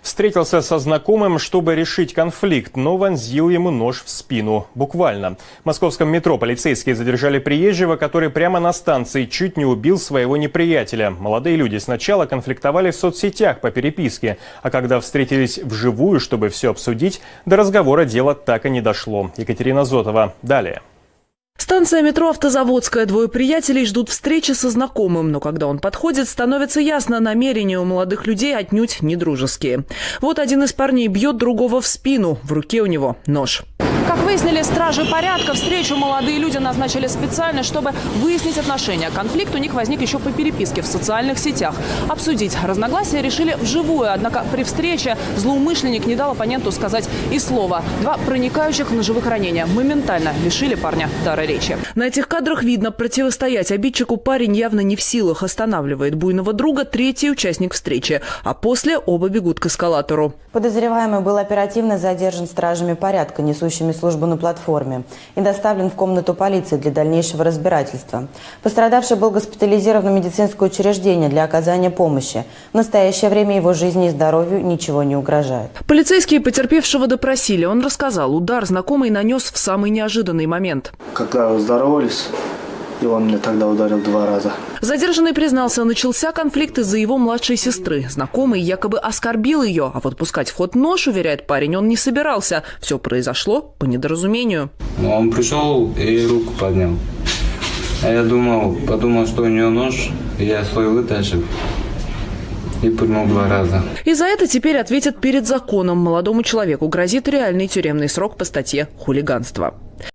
Встретился со знакомым, чтобы решить конфликт, но вонзил ему нож в спину. Буквально. В московском метро полицейские задержали приезжего, который прямо на станции чуть не убил своего неприятеля. Молодые люди сначала конфликтовали в соцсетях по переписке, а когда встретились вживую, чтобы все обсудить, до разговора дело так и не дошло. Екатерина Зотова. Далее. Станция метро «Автозаводская». Двое приятелей ждут встречи со знакомым. Но когда он подходит, становится ясно, намерения у молодых людей отнюдь не дружеские. Вот один из парней бьет другого в спину. В руке у него нож. Как выяснили стражи порядка, встречу молодые люди назначили специально, чтобы выяснить отношения. Конфликт у них возник еще по переписке в социальных сетях. Обсудить разногласия решили вживую. Однако при встрече злоумышленник не дал оппоненту сказать и слова. Два проникающих ножевых ранения моментально лишили парня дара речи. На этих кадрах видно, противостоять обидчику парень явно не в силах. Останавливает буйного друга третий участник встречи. А после оба бегут к эскалатору. Подозреваемый был оперативно задержан стражами порядка, несущими службу на платформе, и доставлен в комнату полиции для дальнейшего разбирательства. Пострадавший был госпитализирован в медицинское учреждение для оказания помощи. В настоящее время его жизни и здоровью ничего не угрожает. Полицейские потерпевшего допросили. Он рассказал, удар знакомый нанес в самый неожиданный момент. Когда здоровались, и он меня тогда ударил 2 раза. Задержанный признался, начался конфликт из-за его младшей сестры. Знакомый якобы оскорбил ее, а вот пускать в ход нож, уверяет парень, он не собирался. Все произошло по недоразумению. Он пришел и руку поднял. А я подумал, что у него нож, и я свой вытащил. И пырнул 2 раза. И за это теперь ответят перед законом. Молодому человеку грозит реальный тюремный срок по статье «Хулиганство».